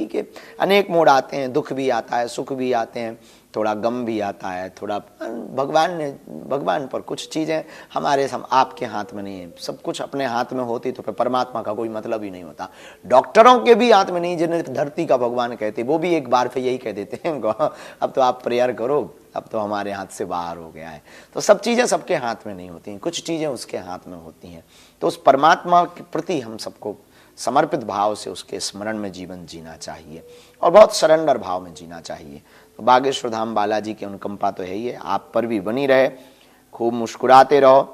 जिंदगी के अनेक मोड़ आते हैं, दुख भी आता है, सुख भी आते हैं, थोड़ा गम भी आता है, थोड़ा भगवान पर कुछ चीज़ें हमारे आपके हाथ में नहीं है। सब कुछ अपने हाथ में होती तो फिर परमात्मा का कोई मतलब ही नहीं होता। डॉक्टरों के भी हाथ में नहीं, जिन्हें धरती का भगवान कहते, वो भी एक बार फिर यही कह देते हैं अब तो आप प्रेयर करो, अब तो हमारे हाथ से बाहर हो गया है। तो सब चीज़ें सबके हाथ में नहीं होती हैं, कुछ चीज़ें उसके हाथ में होती हैं। तो उस परमात्मा के प्रति हम सबको समर्पित भाव से उसके स्मरण में जीवन जीना चाहिए और बहुत सरेंडर भाव में जीना चाहिए। तो बागेश्वर धाम बालाजी की अनुकंपा तो है ही है, आप पर भी बनी रहे, खूब मुस्कुराते रहो।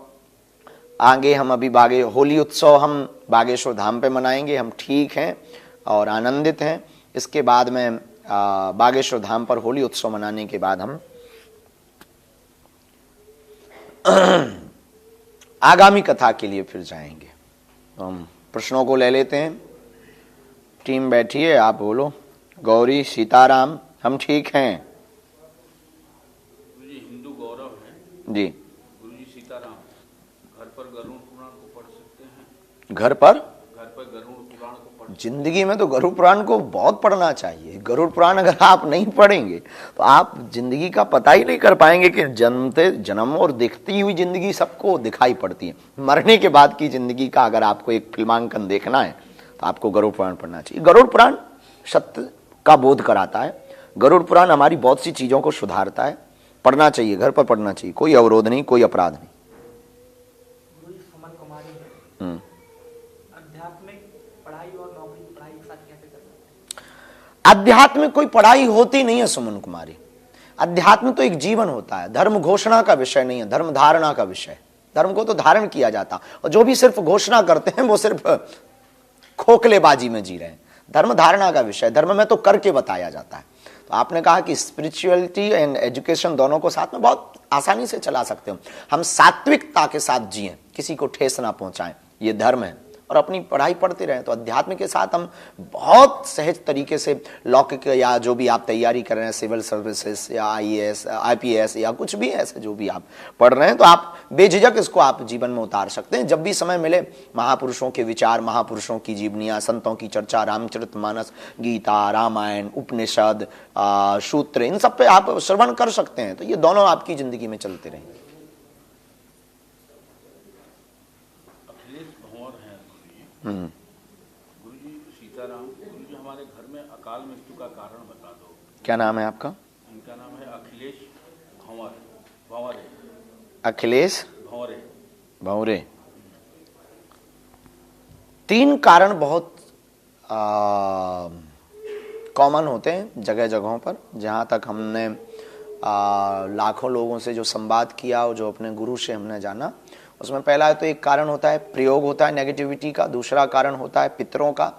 आगे हम अभी होली उत्सव हम बागेश्वर धाम पे मनाएंगे, हम ठीक हैं और आनंदित हैं। इसके बाद में बागेश्वर धाम पर होली उत्सव मनाने के बाद हम आगामी कथा के लिए फिर जाएंगे। तो हम प्रश्नों को ले लेते हैं। टीम बैठी है, आप बोलो। गौरी, सीताराम, हम ठीक हैं गुरुजी। हिंदू गौरव है जी। गुरुजी सीताराम, घर पर गरुड़ पुराण को पढ़ सकते हैं? घर पर गरुड़ पुराण को पढ़, जिंदगी में तो गरुड़ पुराण को बहुत पढ़ना चाहिए। गरुड़ पुराण अगर आप नहीं पढ़ेंगे तो आप जिंदगी का पता ही नहीं कर पाएंगे कि जन्म और दिखती हुई जिंदगी सबको दिखाई पड़ती है। मरने के बाद की जिंदगी का अगर आपको एक फिल्मांकन देखना है तो आपको गरुड़ पुराण पढ़ना चाहिए। गरुड़ पुराण सत्य का बोध कराता है। गरुड़ पुराण हमारी बहुत सी चीजों को सुधारता है। पढ़ना चाहिए, घर पर पढ़ना चाहिए, कोई अवरोध नहीं, कोई अपराध नहीं। आध्यात्मिक पढ़ाई और नौकरी की पढ़ाई एक साथ कैसे कर सकते हैं? अध्यात्म में कोई पढ़ाई होती नहीं है सुमन कुमारी। अध्यात्म तो एक जीवन होता है, धर्म घोषणा का विषय नहीं है, धर्म धारणा का विषय। धर्म को तो धारण किया जाता, और जो भी सिर्फ घोषणा करते हैं वो सिर्फ खोखलेबाजी में जी रहे हैं। धर्म धारणा का विषय, धर्म में तो करके बताया जाता है। तो आपने कहा कि स्पिरिचुअलिटी एंड एजुकेशन दोनों को साथ में बहुत आसानी से चला सकते हो। हम सात्विकता के साथ जिए, किसी को ठेस ना पहुंचाएं, ये धर्म है, और अपनी पढ़ाई पढ़ते रहें। तो अध्यात्म के साथ हम बहुत सहज तरीके से लौकिक या जो भी आप तैयारी कर रहे हैं, सिविल सर्विसेज या IAS IPS या कुछ भी ऐसे जो भी आप पढ़ रहे हैं, तो आप बेझिझक इसको आप जीवन में उतार सकते हैं। जब भी समय मिले महापुरुषों के विचार, महापुरुषों की जीवनियाँ, संतों की चर्चा, रामचरितमानस, गीता, रामायण, उपनिषद, सूत्र, इन सब पे आप श्रवण कर सकते हैं। तो ये दोनों आपकी जिंदगी में चलते रहेंगे। गुरुजी सीताराम, गुरुजी हमारे घर में अकाल मृत्यु का कारण बता दो। क्या नाम है आपका? इनका नाम है अखिलेश भंवरे। अखिलेश भंवरे। 3 कारण बहुत कॉमन होते हैं जगह जगहों पर। जहाँ तक हमने लाखों लोगों से जो संवाद किया और जो अपने गुरु से हमने जाना, उसमें पहला तो एक कारण होता है प्रयोग होता है नेगेटिविटी का, दूसरा कारण होता है पितरों का,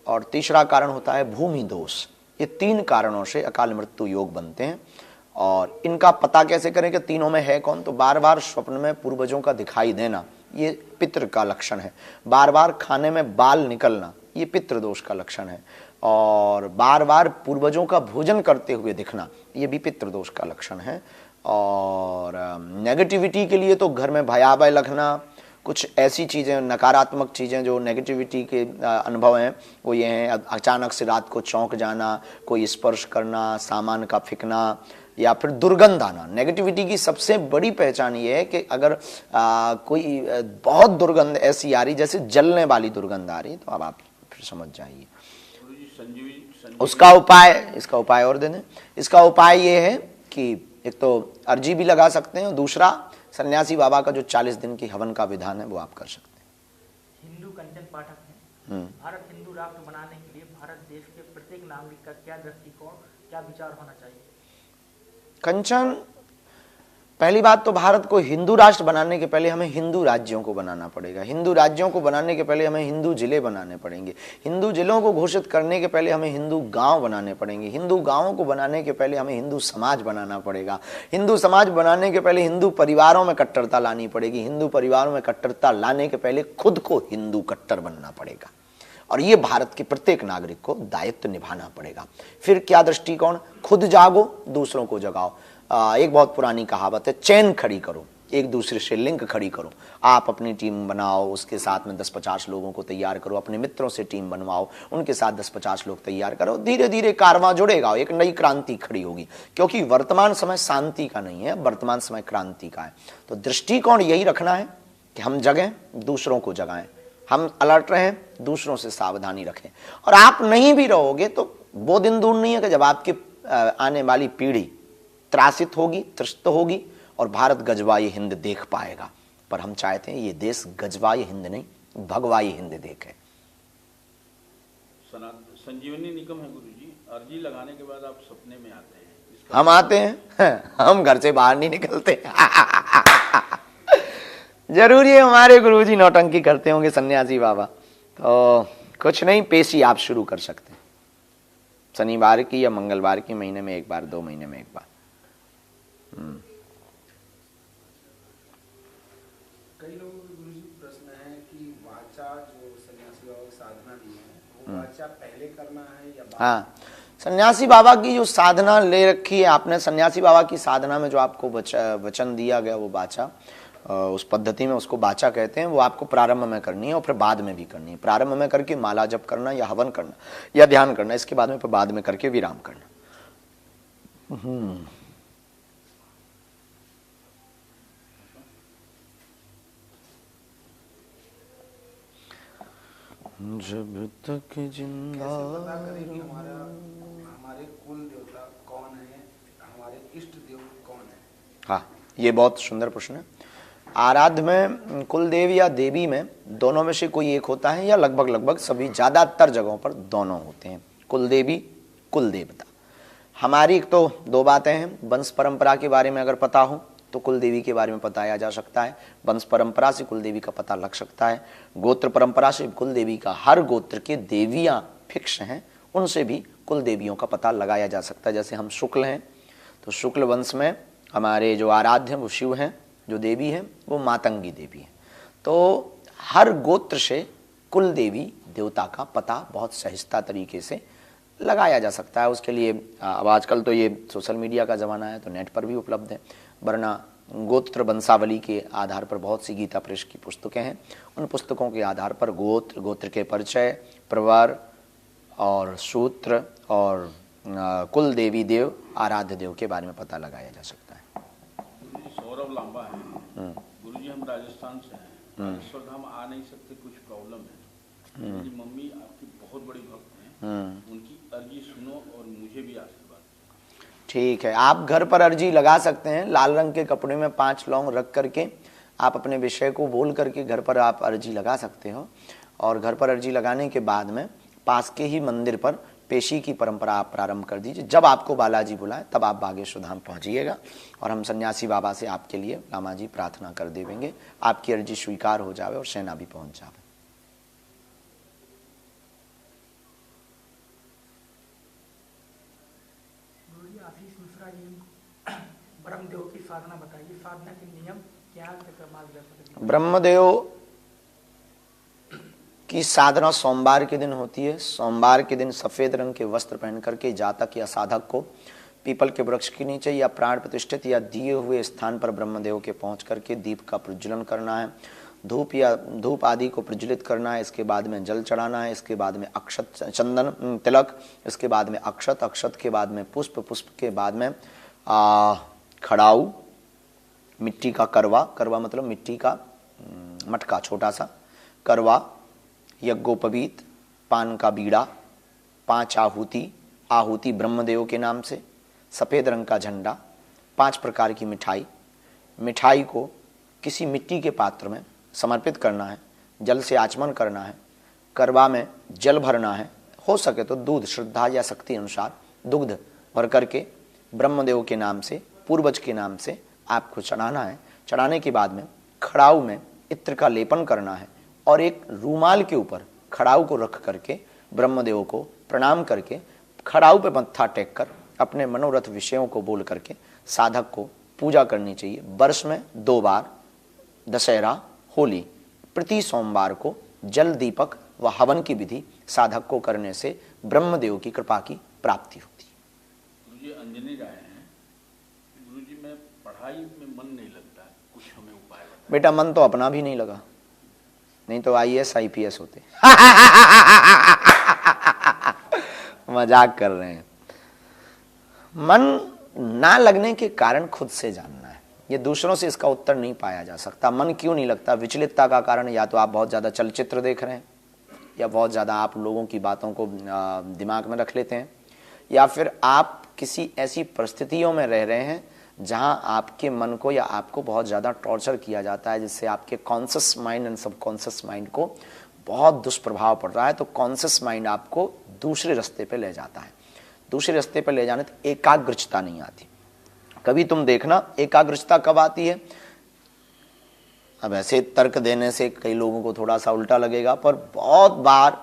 और तीसरा कारण होता है भूमि दोष। ये 3 कारणों से अकाल मृत्यु योग बनते हैं। और इनका पता कैसे करें कि तीनों में है कौन? तो बार बार स्वप्न में पूर्वजों का दिखाई देना, ये पितृ का लक्षण है। बार बार खाने में बाल निकलना, ये पितृ दोष का लक्षण है। और बार बार पूर्वजों का भोजन करते हुए दिखना, ये भी पितृ दोष का लक्षण है। और नेगेटिविटी के लिए तो घर में भयावह लगना, कुछ ऐसी चीज़ें, नकारात्मक चीज़ें जो नेगेटिविटी के अनुभव हैं, वो ये हैं अचानक से रात को चौंक जाना, कोई स्पर्श करना, सामान का फेंकना, या फिर दुर्गंध आना। नेगेटिविटी की सबसे बड़ी पहचान ये है कि अगर कोई बहुत दुर्गंध ऐसी आ रही, जैसे जलने वाली दुर्गंध आ रही, तो अब आप फिर समझ जाइए। उसका उपाय, इसका उपाय और दे दें। इसका उपाय ये है कि एक तो अर्जी भी लगा सकते हैं, दूसरा सन्यासी बाबा का जो 40 दिन की हवन का विधान है वो आप कर सकते हैं। हिंदू कंचन पाठक हैं। भारत हिंदू राष्ट्र बनाने के लिए भारत देश के प्रत्येक नागरिक का क्या दृष्टिकोण, क्या विचार होना चाहिए? कंचन, पहली बात तो भारत को हिंदू राष्ट्र बनाने के पहले हमें हिंदू राज्यों को बनाना पड़ेगा। हिंदू राज्यों को बनाने के पहले हमें हिंदू जिले बनाने पड़ेंगे। हिंदू जिलों को घोषित करने के पहले हमें हिंदू गांव बनाने पड़ेंगे। हिंदू गांवों को बनाने के पहले हमें हिंदू समाज बनाना पड़ेगा। हिंदू समाज बनाने के पहले हिंदू परिवारों में कट्टरता लानी पड़ेगी। हिंदू परिवारों में कट्टरता लाने के पहले खुद को हिंदू कट्टर बनना पड़ेगा, और ये भारत के प्रत्येक नागरिक को दायित्व निभाना पड़ेगा। फिर क्या दृष्टिकोण? खुद जागो, दूसरों को जगाओ। एक बहुत पुरानी कहावत है, चैन खड़ी करो। एक दूसरे से लिंक खड़ी करो। आप अपनी टीम बनाओ, उसके साथ में 10-50 लोगों को तैयार करो, अपने मित्रों से टीम बनवाओ, उनके साथ 10-50 लोग तैयार करो, धीरे धीरे कारवां जुड़ेगा, एक नई क्रांति खड़ी होगी। क्योंकि वर्तमान समय शांति का नहीं है, वर्तमान समय क्रांति का है। तो दृष्टिकोण यही रखना है कि हम जगें, दूसरों को जगाएं, हम अलर्ट रहें, दूसरों से सावधानी रखें। और आप नहीं भी रहोगे तो वो दिन दूर नहीं है कि जब आपकी आने वाली पीढ़ी त्रासित होगी, त्रस्त होगी और भारत गजवाई हिंद देख पाएगा। पर हम चाहते हैं ये देश गजवाई हिंद नहीं, भगवाई हिंद देखे। संजीवनी निगम है गुरुजी, अर्जी लगाने के बाद आप सपने में आते हैं। हम आते हैं, हम घर से बाहर नहीं निकलते। जरूरी है हमारे गुरुजी नौटंकी करते होंगे सन्यासी बाबा। तो कुछ नहीं, पेशी आप शुरू कर सकते हैं, शनिवार की या मंगलवार की, महीने में एक बार, 2 महीने में एक बार। कई लोगों के गुरुजी प्रश्न है कि वाचा जो सन्यासी बाबा की साधना दी है, वो वाचा पहले करना है या बाद? हाँ, सन्यासी बाबा की जो साधना ले रखी है आपने, सन्यासी बाबा की साधना में जो आपको वचन दिया गया वो वाचा, उस पद्धति में उसको वाचा कहते हैं, वो आपको प्रारंभ में करनी है और फिर बाद में भी करनी है। प्रारंभ में करके माला जप करना या हवन करना या ध्यान करना, इसके बाद में फिर बाद में करके विराम करना। जब तक जिंदा कैसे पता करें कि हमारे कुल देवता कौन है, हमारे इष्ट देव कौन है? हाँ, ये बहुत सुंदर प्रश्न है। आराध्य में कुल देव या देवी में दोनों में से कोई एक होता है या लगभग सभी, ज्यादातर जगहों पर दोनों होते हैं, कुल देवी कुल देवता। हमारी एक तो 2 बातें हैं, वंश परंपरा के बारे में अगर पता हो तो कुल देवी के बारे में बताया जा सकता है, वंश परंपरा से कुल देवी का पता लग सकता है, गोत्र परंपरा से कुल देवी का, हर गोत्र के देवियां फिक्स हैं, उनसे भी कुल देवियों का पता लगाया जा सकता है। जैसे हम शुक्ल हैं तो शुक्ल वंश में हमारे जो आराध्य हैं वो शिव हैं, जो देवी है वो मातंगी देवी है। तो हर गोत्र से कुल देवी देवता का पता बहुत सहजता तरीके से लगाया जा सकता है। उसके लिए अब आजकल तो ये सोशल मीडिया का ज़माना है तो नेट पर भी उपलब्ध है, वरना गोत्र वंशावली के आधार पर बहुत सी गीता प्रेस की पुस्तकें हैं, उन पुस्तकों के आधार पर गोत्र, गोत्र के परिचय, प्रवर और सूत्र और कुल देवी देव, आराध्य देव के बारे में पता लगाया जा सकता है। गुरुजी सौरभ लांबा है, गुरुजी हम राजस्थान से हैं, राजेश्वर धाम आ नहीं सकते, कुछ प्रॉब्लम है। मेरी मम्मी आपकी बहुत बड़ी भक्त हैं, उनकी अर्जी सुनो और मुझे भी आशीर्वाद। ठीक है, आप घर पर अर्जी लगा सकते हैं, लाल रंग के कपड़े में 5 लौंग रख करके आप अपने विषय को बोल करके घर पर आप अर्जी लगा सकते हो। और घर पर अर्जी लगाने के बाद में पास के ही मंदिर पर पेशी की परंपरा आप प्रारंभ कर दीजिए। जब आपको बालाजी बुलाए तब आप बागेश्वर धाम पहुंचिएगा और हम सन्यासी बाबा से आपके लिए लामा जी प्रार्थना कर देंगे, आपकी अर्जी स्वीकार हो जावे और सेना भी पहुंच जावे। आशीष मिश्रा जी, ब्रह्मदेव की साधना बताइए, साधना के नियम क्या है? ब्रह्मदेव की साधना सोमवार के दिन होती है। सोमवार के दिन सफेद रंग के वस्त्र पहन करके जातक या साधक को पीपल के वृक्ष के नीचे या प्राण प्रतिष्ठित या दिए हुए स्थान पर ब्रह्मदेव के पहुंच करके दीप का प्रज्वलन करना है, धूप आदि को प्रज्वलित करना है, इसके बाद में जल चढ़ाना है, इसके बाद में अक्षत चंदन तिलक, इसके बाद में अक्षत के बाद में पुष्प के बाद में खड़ाऊ, मिट्टी का करवा मतलब मिट्टी का मटका छोटा सा, करवा, यज्ञोपवीत, पान का बीड़ा, 5 आहुति ब्रह्मदेव के नाम से, सफ़ेद रंग का झंडा, 5 प्रकार की मिठाई को किसी मिट्टी के पात्र में समर्पित करना है, जल से आचमन करना है, करवा में जल भरना है, हो सके तो दूध श्रद्धा या शक्ति अनुसार दुग्ध भर करके ब्रह्मदेव के नाम से, पूर्वज के नाम से आपको चढ़ाना है। चढ़ाने के बाद में खड़ाऊ में इत्र का लेपन करना है और एक रूमाल के ऊपर खड़ाऊ को रख करके ब्रह्मदेव को प्रणाम करके खड़ाऊ पे मत्था टेक कर अपने मनोरथ विषयों को बोल करके साधक को पूजा करनी चाहिए। वर्ष में 2 बार, दशहरा, होली, प्रति सोमवार को जल दीपक व हवन की विधि साधक को करने से ब्रह्मदेव की कृपा की प्राप्ति होती है। गुरुजी अंजनी राय हैं, गुरुजी मैं पढ़ाई में मन नहीं लगता है, कुछ हमें उपाय बताएं। बेटा मन तो अपना भी नहीं लगा, नहीं तो IAS IPS होते। मजाक कर रहे हैं। मन ना लगने के कारण खुद से जानना है, ये दूसरों से इसका उत्तर नहीं पाया जा सकता। मन क्यों नहीं लगता? विचलितता का कारण या तो आप बहुत ज्यादा चलचित्र देख रहे हैं, या बहुत ज्यादा आप लोगों की बातों को दिमाग में रख लेते हैं, या फिर आप किसी ऐसी परिस्थितियों में रह रहे हैं जहां आपके मन को या आपको बहुत ज्यादा टॉर्चर किया जाता है, जिससे आपके conscious mind and subconscious mind को बहुत दुष्प्रभाव पड़ रहा है। तो कॉन्शियस माइंड आपको दूसरे रास्ते पे ले जाता है। दूसरे रास्ते पे ले जाने तो एकाग्रता नहीं आती। कभी तुम देखना एकाग्रता कब आती है? अब ऐसे तर्क देने से कई लोगों को थोड़ा सा उल्टा लगेगा, पर बहुत बार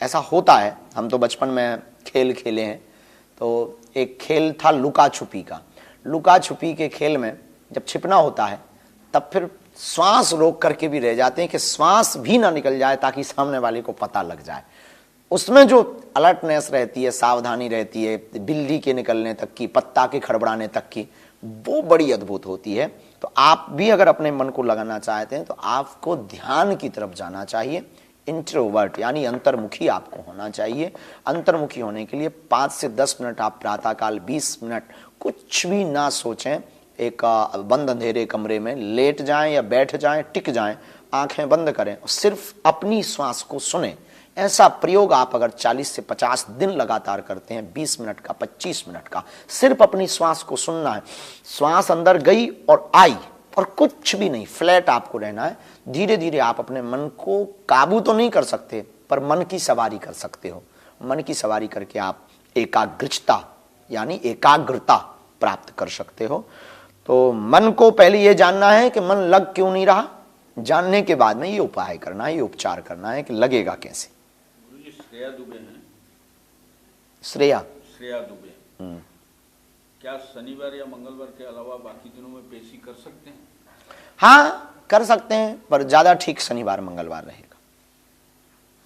ऐसा होता है। हम तो बचपन में खेल खेले हैं, तो एक खेल था लुका छुपी का। लुका छुपी के खेल में जब छिपना होता है तब फिर श्वास रोक करके भी रह जाते हैं कि श्वास भी ना निकल जाए ताकि सामने वाले को पता लग जाए। उसमें जो अलर्टनेस रहती है, सावधानी रहती है, बिल्ली के निकलने तक की, पत्ता के खड़बड़ाने तक की, वो बड़ी अद्भुत होती है। तो आप भी अगर अपने मन को लगाना चाहते हैं तो आपको ध्यान की तरफ जाना चाहिए। इंट्रोवर्ट यानी अंतर्मुखी आपको होना चाहिए। अंतर्मुखी होने के लिए 5 से 10 मिनट आप प्रातःकाल 20 मिनट कुछ भी ना सोचें, एक बंद अंधेरे कमरे में लेट जाएं या बैठ जाएं, टिक जाएं, आंखें बंद करें और सिर्फ अपनी श्वास को सुने। ऐसा प्रयोग आप अगर 40 से 50 दिन लगातार करते हैं, 20 मिनट का, 25 मिनट का, सिर्फ अपनी श्वास को सुनना है। श्वास अंदर गई और आई और कुछ भी नहीं, फ्लैट आपको रहना है। धीरे धीरे आप अपने मन को काबू तो नहीं कर सकते, पर मन की सवारी कर सकते हो। मन की सवारी करके आप एकाग्रता यानी एकाग्रता प्राप्त कर सकते हो। तो मन को पहले यह जानना है कि मन लग क्यों नहीं रहा। जानने के बाद में ये उपाय करना है, ये उपचार करना है कि लगेगा कैसे। गुरुजी श्रेया दुबे हैं। श्रेया दुबे क्या शनिवार या मंगलवार के अलावा बाकी दिनों में पेशी कर सकते हैं? हाँ कर सकते हैं, पर ज्यादा ठीक शनिवार मंगलवार रहेगा।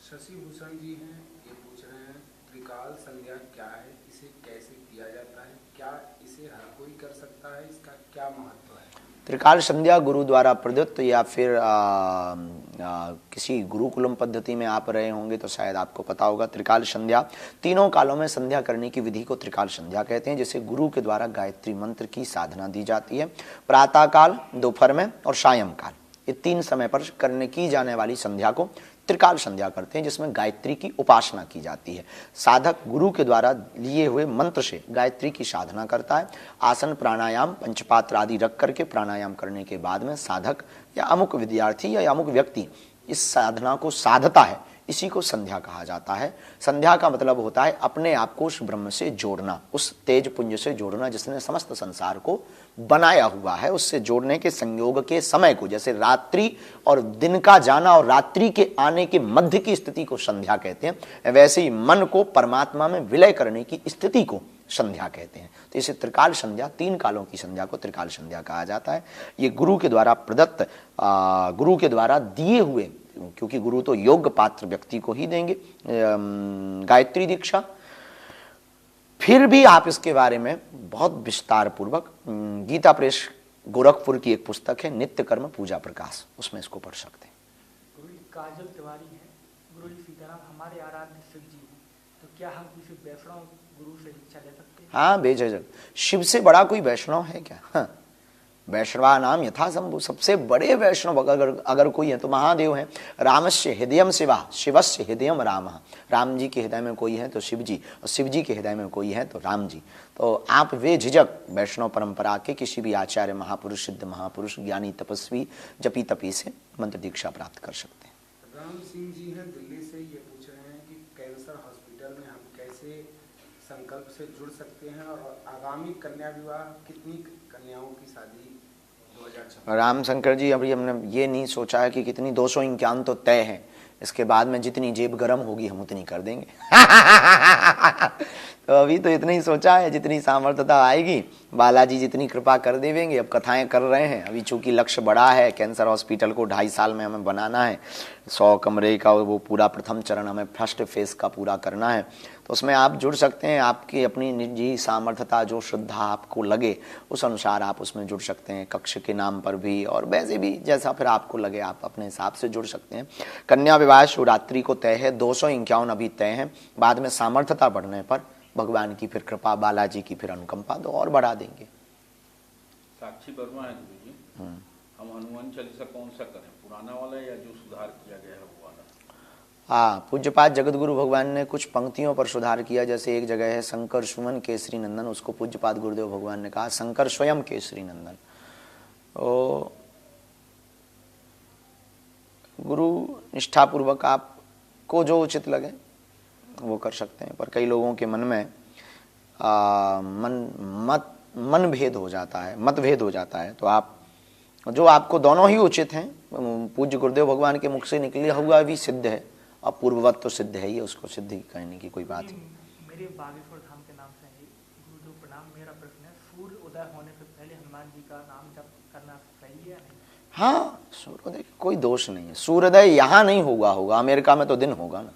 शशि भूषण जी हैं, ये पूछ रहे हैं त्रिकाल संध्या क्या है, इसे कैसे किया जाता है, क्या इसे हर कोई कर सकता है, इसका क्या महत्व है? त्रिकाल संध्या गुरु द्वारा प्रदत्त या फिर किसी गुरुकुलम पद्धति में आप रहे होंगे तो शायद आपको पता होगा। त्रिकाल संध्या, तीनों कालों में संध्या करने की विधि को त्रिकाल संध्या कहते हैं, जिसे गुरु के द्वारा गायत्री मंत्र की साधना दी जाती है। प्रातः काल, दोपहर में और सायं काल, ये 3 समय पर करने की जाने वाली संध्या को त्रिकाल संध्या करते हैं, जिसमें गायत्री की उपासना की जाती है। साधक गुरु के द्वारा लिए हुए मंत्र से गायत्री की साधना करता है। आसन, प्राणायाम, पंचपात्र आदि रख करके प्राणायाम करने के बाद में साधक या अमुक विद्यार्थी या अमुक व्यक्ति इस साधना को साधता है। इसी को संध्या कहा जाता है। संध्या का मतलब होता है अपने आप को उस ब्रह्म से जोड़ना, उस तेज पुंज से जोड़ना जिसने समस्त संसार को बनाया हुआ है। उससे जोड़ने के संयोग के समय को, जैसे रात्रि और दिन का जाना और रात्रि के आने के मध्य की स्थिति को संध्या कहते हैं, वैसे ही मन को परमात्मा में विलय करने की स्थिति को संध्या कहते हैं। तो इसे त्रिकाल संध्या, 3 कालों की संध्या को त्रिकाल संध्या कहा जाता है। ये गुरु के द्वारा प्रदत्त, गुरु के द्वारा दिए हुए, क्योंकि गुरु तो योग्य पात्र व्यक्ति को ही देंगे गायत्री दीक्षा। फिर भी आप इसके बारे में बहुत विस्तार पूर्वक गीता प्रेस गोरखपुर की एक पुस्तक है नित्य कर्म पूजा प्रकाश, उसमें इसको पढ़ सकते हैं। गुरुजी काजल तिवारी है, गुरुजी सीताराम हमारे आराध्य शिव जी हैं, तो क्या हम किसी वैष्णव गुरु से दीक्षा ले सकते हैं? हाँ बेझिझक। शिव से बड़ा कोई वैष्णव है क्या? हाँ, वैष्णवा नाम यथा शंभु, सबसे बड़े वैष्णव अगर कोई है तो महादेव हैं। रामस्य हृदयम शिवा, शिवस्य हृदयम राम। राम जी के हृदय में कोई है तो शिव जी, और शिव जी के हृदय में कोई है तो राम जी। तो आप वे झिझक वैष्णव परंपरा के किसी भी आचार्य, महापुरुष, सिद्ध महापुरुष, ज्ञानी, तपस्वी, जपी तपी से मंत्र दीक्षा प्राप्त कर सकते हैं। राम सिंह जी हैं दिल्ली से, ये पूछ रहे हैं कि कैंसर हॉस्पिटल में हम कैसे संकल्प से जुड़ सकते हैं और आगामी कन्या विवाह कितनी कन्याओं की शादी 2026? राम शंकर जी, अभी हमने ये नहीं सोचा है कि कितनी, 251 तो तय है। इसके बाद में जितनी जेब गर्म होगी हम उतनी कर देंगे। तो अभी तो इतना ही सोचा है, जितनी सामर्थ्यता आएगी बालाजी जितनी कृपा कर देंगे। अब कथाएं कर रहे हैं, अभी चूंकि लक्ष्य बड़ा है, कैंसर हॉस्पिटल को 2.5 साल में हमें बनाना है, 100 कमरे का वो पूरा प्रथम चरण हमें फर्स्ट फेज का पूरा करना है। तो उसमें आप जुड़ सकते हैं। आपकी अपनी निजी सामर्थ्यता, जो श्रद्धा आपको लगे उस अनुसार आप उसमें जुड़ सकते हैं। कक्ष के नाम पर भी और वैसे भी जैसा फिर आपको लगे आप अपने हिसाब से जुड़ सकते हैं। कन्या विवाह शिवरात्रि को तय है, 251 अभी तय है। बाद में सामर्थ्यता बढ़ने पर भगवान की फिर कृपा, बालाजी की फिर अनुकंपा तो और बढ़ा देंगे। साक्षी वर्मा है गुरु जी, हम हनुमान चालीसा कौन सा करें, पुराना वाला या जो सुधार किया गया है वो वाला? हाँ, पूज्यपाद जगतगुरु भगवान ने कुछ पंक्तियों पर सुधार किया। जैसे एक जगह है शंकर सुमन केसरी नंदन, उसको पूज्यपाद गुरुदेव भगवान ने कहा शंकर स्वयं केसरी नंदन। ओ गुरु निष्ठापूर्वक आपको जो उचित लगे वो कर सकते हैं, पर कई लोगों के मन में मन भेद हो जाता है, मतभेद हो जाता है। तो आप जो आपको दोनों ही उचित हैं, पूज्य गुरुदेव भगवान के मुख से निकले हुआ भी सिद्ध है और पूर्ववत तो सिद्ध है ही, उसको सिद्ध कहने की कोई बात नहीं। मेरे बागेश्वर धाम के नाम से है गुरुदेव प्रणाम। मेरा प्रश्न है, सूर्य उदय होने से पहले हनुमान जी का नाम जप करना सही है? हाँ, सूर्योदय कोई दोष नहीं है। सूर्योदय यहाँ नहीं होगा, अमेरिका में तो दिन होगा ना।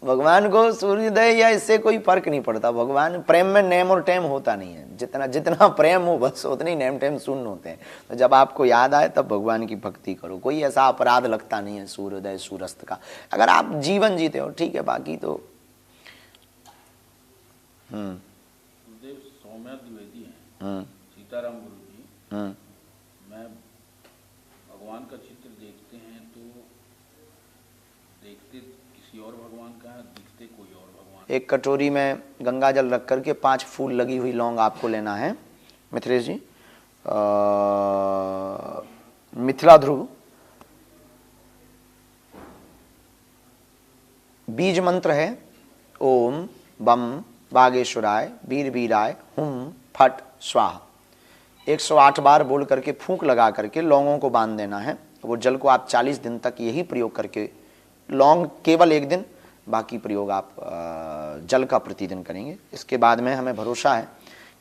भगवान को सूर्योदय या इससे कोई फर्क नहीं पड़ता। भगवान प्रेम में नेम और टेम होता नहीं है। जितना प्रेम हो बस उतने ही नेम टेम शून्य होते हैं। तो जब आपको याद आए तब भगवान की भक्ति करो। कोई ऐसा अपराध लगता नहीं है सूर्योदय सूर्यास्त का, अगर आप जीवन जीते हो ठीक है। बाकी तो गुरुदेव सौम्या द्विवेदी हैं, सीताराम गुरु जी, मैं भगवान का चित्र देखते हैं तो देखते किसी और भगवान का है, दिखते कोई और भगवान। एक कटोरी में गंगा जल रख करके 5 फूल लगी हुई लौंग आपको लेना है मिथिलेश जी। मिथिला ध्रुव बीज मंत्र है ओम बम बागेश्वराय वीर वीराय हुम फट स्वाहा। 108 बार बोल करके फूंक लगा करके लौंगों को बांध देना है। वो जल को आप 40 दिन तक यही प्रयोग करके, लौंग केवल एक दिन, बाकी प्रयोग आप जल का प्रतिदिन करेंगे। इसके बाद में हमें भरोसा है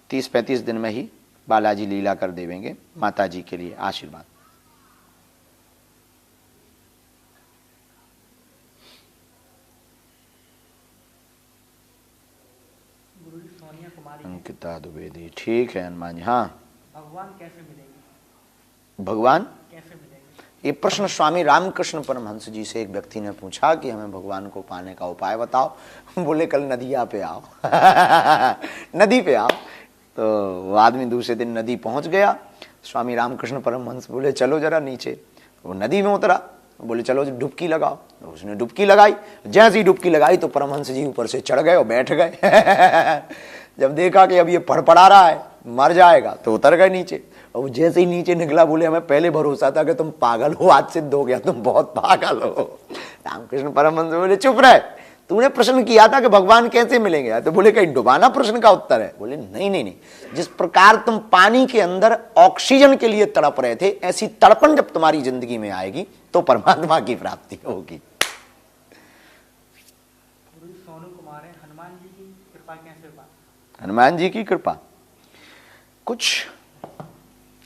30-35 दिन में ही बालाजी लीला कर देवेंगे माता जी के लिए आशीर्वाद। गुरुजी सोनिया कुमारी अंकिता द्विवेदी, ठीक है हनुमान जी। हाँ, भगवान कैसे मिलेंगे? भगवान कैसे मिलेंगे? ये प्रश्न स्वामी रामकृष्ण परमहंस जी से एक व्यक्ति ने पूछा कि हमें भगवान को पाने का उपाय बताओ। बोले कल नदिया पे आओ। नदी पे आओ। तो वो आदमी दूसरे दिन नदी पहुंच गया। स्वामी रामकृष्ण परमहंस बोले चलो जरा नीचे। वो नदी में उतरा, बोले चलो डुबकी लगाओ। तो उसने डुबकी लगाई। जैसी डुबकी लगाई तो परमहंस जी ऊपर से चढ़ गए और बैठ गए। जब देखा कि अब ये फड़फड़ा रहा है, मर जाएगा, तो उतर गए नीचे। और जैसे ही नीचे निकला बोले हमें पहले भरोसा था कि तुम पागल हो, आज सिद्ध हो गया तुम बहुत पागल हो। रामकृष्ण परमहंस बोले चुप रहे, तूने प्रश्न किया था कि भगवान कैसे मिलेंगे, तो बोले कहीं डुबाना प्रश्न का उत्तर है। बोले नहीं नहीं नहीं, जिस प्रकार तुम पानी के अंदर ऑक्सीजन के लिए तड़प रहे थे, ऐसी तड़पन जब तुम्हारी जिंदगी में आएगी तो परमात्मा की प्राप्ति होगी। सोनू कुमार है, हनुमान जी की कृपा कैसे पाएं? हनुमान जी की कृपा, कुछ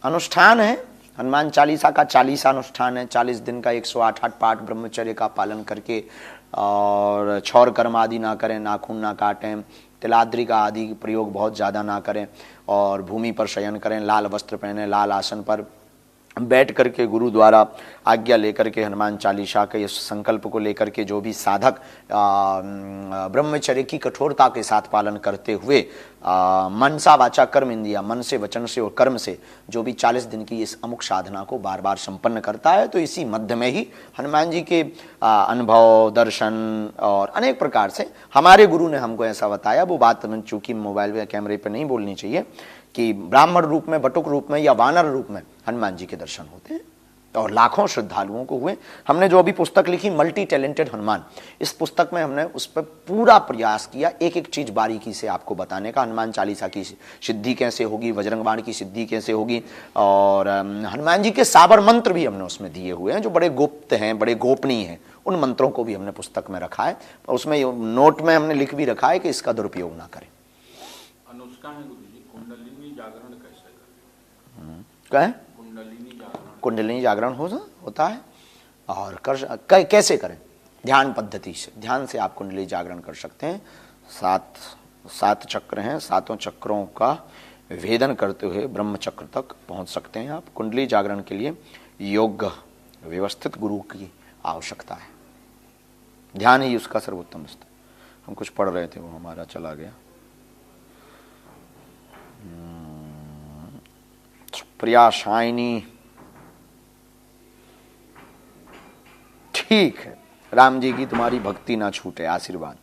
अनुष्ठान है। हनुमान चालीसा का 40 अनुष्ठान है। 40 दिन का 108 पाठ ब्रह्मचर्य का पालन करके, और छौर कर्म आदि ना करें, नाखून ना काटें, तिलाद्री का आदि प्रयोग बहुत ज़्यादा ना करें, और भूमि पर शयन करें, लाल वस्त्र पहने, लाल आसन पर बैठ करके गुरु द्वारा आज्ञा लेकर के हनुमान चालीसा के इस संकल्प को लेकर के जो भी साधक ब्रह्मचर्य की कठोरता के साथ पालन करते हुए मनसा वाचा कर्म इंद्रिया, मन से वचन से और कर्म से जो भी 40 दिन की इस अमुक साधना को बार बार संपन्न करता है, तो इसी मध्य में ही हनुमान जी के अनुभव, दर्शन और अनेक प्रकार से हमारे गुरु ने हमको ऐसा बताया। वो बात चूंकि मोबाइल या कैमरे पर नहीं बोलनी चाहिए कि ब्राह्मण रूप में, बटुक रूप में या वानर रूप में हनुमान जी के दर्शन होते हैं और लाखों श्रद्धालुओं को हुए। हमने जो अभी पुस्तक लिखी मल्टी टैलेंटेड हनुमान, इस पुस्तक में हमने उस पर पूरा प्रयास किया एक एक चीज बारीकी से आपको बताने का। हनुमान चालीसा की सिद्धि कैसे होगी, बजरंग बाण की सिद्धि कैसे होगी, और हनुमान जी के साबर मंत्र भी हमने उसमें दिए हुए हैं जो बड़े गुप्त हैं, बड़े गोपनीय हैं। उन मंत्रों को भी हमने पुस्तक में रखा है और उसमें नोट में हमने लिख भी रखा है कि इसका दुरुपयोग ना करें। अनुष्का है गुरुजी, कुंडलिनी जागरण कैसे करें? क्या है? कुंडलिनी जागरण। कुंडलिनी जागरण होता है और कैसे करें? ध्यान पद्धति से, ध्यान से आप कुंडली जागरण कर सकते हैं। सात चक्र हैं, सातों चक्रों का भेदन करते हुए ब्रह्म चक्र तक पहुंच सकते हैं आप। कुंडली जागरण के लिए योग्य व्यवस्थित गुरु की आवश्यकता है। ध्यान ही उसका सर्वोत्तम स्तर। हम कुछ पढ़ रहे थे, वो हमारा चला गया। प्रिया शाइनी, ठीक है, राम जी की तुम्हारी भक्ति ना छूटे, आशीर्वाद।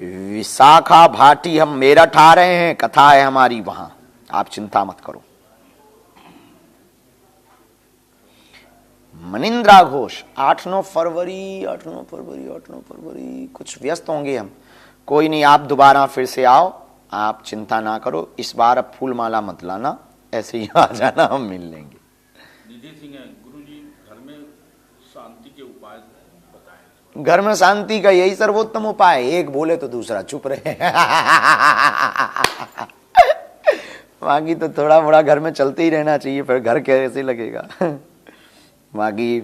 विशाखा भाटी, हम मेरठ आ रहे हैं, कथा है हमारी वहां, आप चिंता मत करो। मनिंद्रा घोष, 8-9 फरवरी कुछ व्यस्त होंगे हम, कोई नहीं, आप दोबारा फिर से आओ, आप चिंता ना करो। इस बार अब फूल माला मत लाना, ऐसे ही आ जाना, हम मिल लेंगे। निधि सिंह, गुरुजी घर में शांति के उपाय बताएं। घर में शांति का यही सर्वोत्तम उपाय, एक बोले तो दूसरा चुप रहे। बाकी तो थोड़ा मोड़ा घर में चलते ही रहना चाहिए, फिर घर कैसे लगेगा। बाकी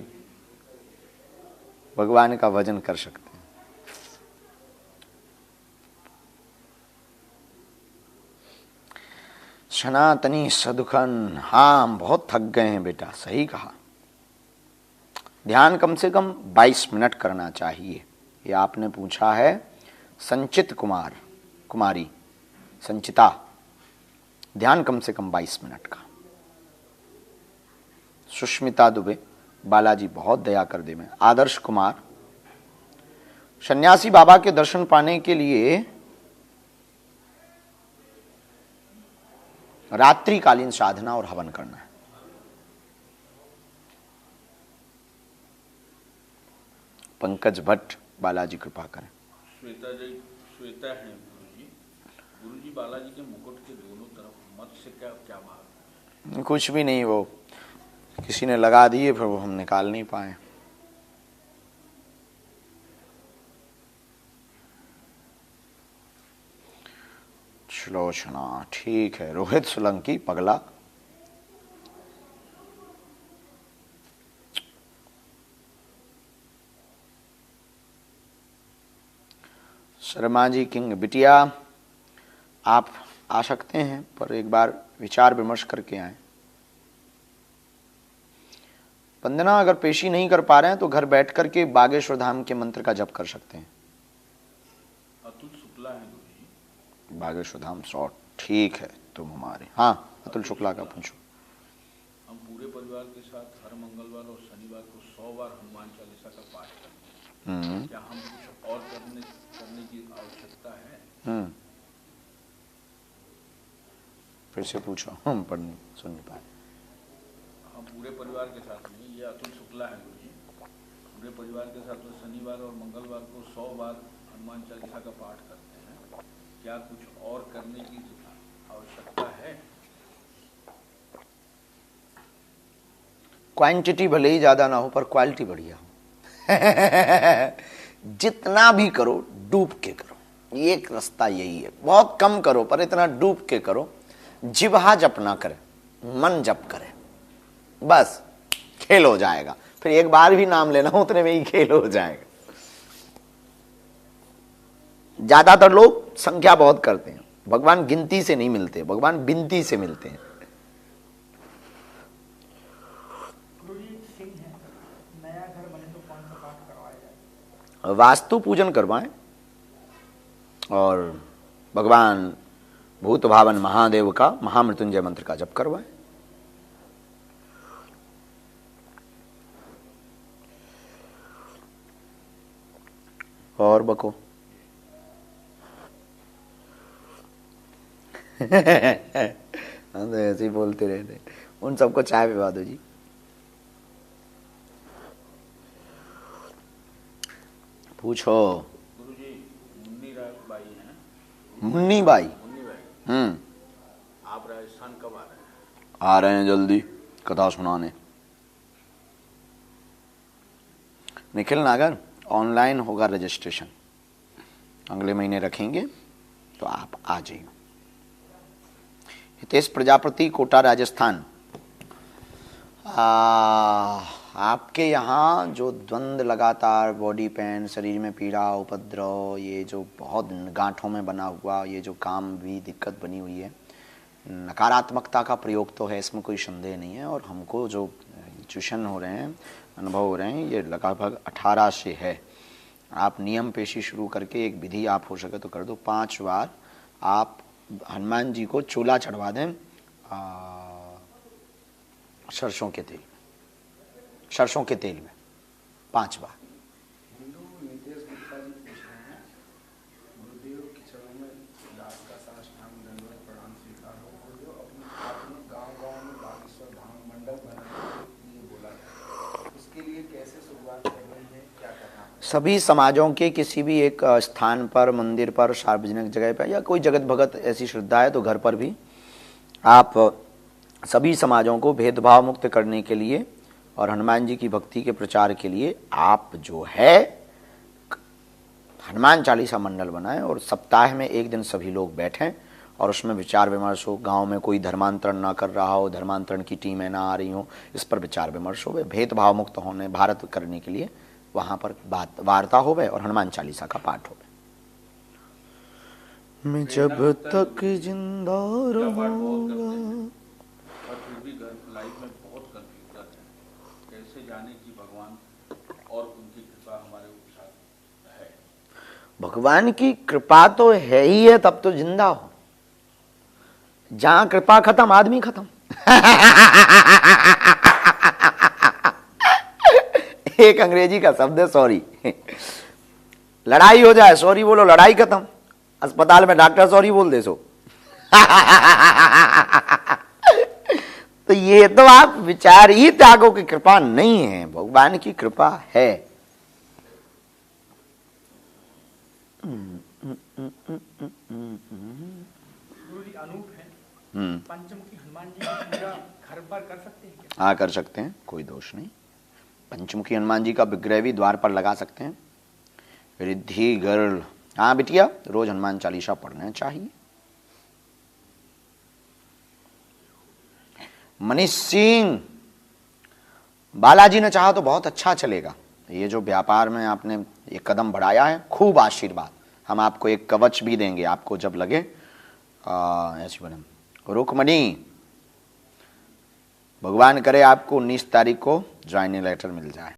भगवान का भजन कर सकते हैं। सनातनी सदुखन, हाँ हम बहुत थक गए हैं बेटा, सही कहा। ध्यान कम से कम 22 मिनट करना चाहिए, ये आपने पूछा है। संचित कुमारी संचिता, ध्यान कम से कम 22 मिनट का। सुष्मिता दुबे, बालाजी बहुत दया कर दे में। आदर्श कुमार, सन्यासी बाबा के दर्शन पाने के लिए रात्रिकालीन साधना और हवन करना है। पंकज भट्ट, बालाजी कृपा करें। श्वेता है गुरुजी बालाजी के मुकुट के दोनों तरफ मत से क्या भाव? कुछ भी नहीं, वो किसी ने लगा दिए, फिर वो हम निकाल नहीं पाए। श्लोचना, ठीक है। रोहित सोलंकी, पगला, शर्मा जी किंग, बिटिया आप आ सकते हैं, पर एक बार विचार विमर्श करके आए। वंदना, अगर पेशी नहीं कर पा रहे हैं तो घर बैठ करके बागेश्वर धाम के मंत्र का जप कर सकते हैं। अतुल शुक्ला है गुरुजी, बागेश्वर धाम शॉर्ट, ठीक है। तुम हमारे, हाँ अतुल शुक्ला का पूछो। हम पूरे परिवार के साथ हर मंगलवार और शनिवार को 100 बार हनुमान चालीसा का पाठ करते हैं। क्या हम कुछ और करने की आवश्यकता है? फिर से पूछो, हम पढ़ नहीं सुन नहीं पाए। हम पूरे परिवार के साथ में, ये अतुल शुक्ला है गुरुजी, पूरे परिवार के साथ में शनिवार और मंगलवार को 100 बार हनुमान चालीसा का पाठ करते हैं। क्या कुछ और करने की आवश्यकता है? क्वांटिटी भले ही ज्यादा ना हो, पर क्वालिटी बढ़िया हो। जितना भी करो डूब के करो, एक रास्ता यही है। बहुत कम करो पर इतना डूब के करो, जिह्वा जप ना करे, मन जप करे, बस खेल हो जाएगा। फिर एक बार भी नाम लेना, उतने में ही खेल हो जाएगा। ज्यादातर लोग संख्या बहुत करते हैं, भगवान गिनती से नहीं मिलते, भगवान बिनती से मिलते हैं। नया घर बने तो कौन सा पाठ करवाया जाए? वास्तु पूजन करवाएं और भगवान भूत भावन महादेव का महामृत्युंजय मंत्र का जप करवाएं। और बको हम तो ऐसे ही बोलते रहते। उन सबको चाय पिवा दो जी। पूछो। गुरुजी, मुन्नी बाई हैं। मुन्नी बाई, आप राजस्थान कब आ रहे हैं? आ रहे हैं जल्दी कथा सुनाने। निखिल नागर, ऑनलाइन होगा रजिस्ट्रेशन, अगले महीने रखेंगे, तो आप आ जाइए। हितेश प्रजापति, कोटा राजस्थान। आपके यहाँ जो द्वंद्व लगातार, बॉडी पेन, शरीर में पीड़ा, उपद्रव, ये जो बहुत गांठों में बना हुआ, ये जो काम भी दिक्कत बनी हुई है, नकारात्मकता का प्रयोग तो है, इसमें कोई संदेह नहीं है। और हमको जो इंट्यूशन हो रहे हैं, अनुभव हो रहे हैं, ये लगभग 18 से है। आप नियम पेशी शुरू करके एक विधि आप हो सके तो कर दो। 5 बार आप हनुमान जी को चूल्हा चढ़वा दें सरसों के तेल में 5 बार। हिंदू नितेश गुप्ता जी पूछ रहे हैं, गुरुदेव के चरणों में दास का साष्टांग दंडवत प्रणाम स्वीकार हो। गुरुदेव आपने गांव-गांव में बागेश्वर धाम मंडल बनाने के लिए बोला है, उसके लिए कैसे शुरुआत कर रही है, क्या करना है? सभी समाजों के किसी भी एक स्थान पर, मंदिर पर, सार्वजनिक जगह पर, या कोई जगत भगत ऐसी श्रद्धा है तो घर पर भी आप सभी समाजों को भेदभाव मुक्त करने के लिए और हनुमान जी की भक्ति के प्रचार के लिए आप जो है हनुमान चालीसा मंडल बनाएं और सप्ताह में एक दिन सभी लोग बैठें और उसमें विचार विमर्श हो। गांव में कोई धर्मांतरण ना कर रहा हो, धर्मांतरण की टीमें ना आ रही हो, इस पर विचार विमर्श हो। भेदभाव मुक्त होने भारत करने के लिए वहां पर बात वार्ता हो और हनुमान चालीसा का पाठ हो। मैं जब तक जिंदा रहूंगा। और फिर भी लाइफ में बहुत कन्फ्यूजन है, कैसे जाने कि भगवान और उनकी कृपा हमारे साथ है। भगवान की कृपा तो है ही है, तब तो जिंदा हो। जहां कृपा खत्म, आदमी खत्म। एक अंग्रेजी का शब्द है सॉरी। लड़ाई हो जाए, सॉरी बोलो, लड़ाई खत्म। अस्पताल में डॉक्टर सॉरी बोल दे सो। तो ये तो आप विचार ही त्यागो की कृपा नहीं है, भगवान की कृपा है। गुरुजी अनूप है, पंचमुखी हनुमान जी की पूजा घर पर कर सकते हैं क्या? हाँ, कर सकते हैं, कोई दोष नहीं। पंचमुखी हनुमान जी का विग्रह भी द्वार पर लगा सकते हैं। रिद्धि गर्ल, हाँ बिटिया, रोज हनुमान चालीसा पढ़ना चाहिए। मनीष सिंह, बालाजी ने चाहा तो बहुत अच्छा चलेगा। ये जो व्यापार में आपने एक कदम बढ़ाया है, खूब आशीर्वाद। हम आपको एक कवच भी देंगे, आपको जब लगे ऐसी बने। रुकमणी, भगवान करे आपको 19 तारीख को ज्वाइनिंग लेटर मिल जाए।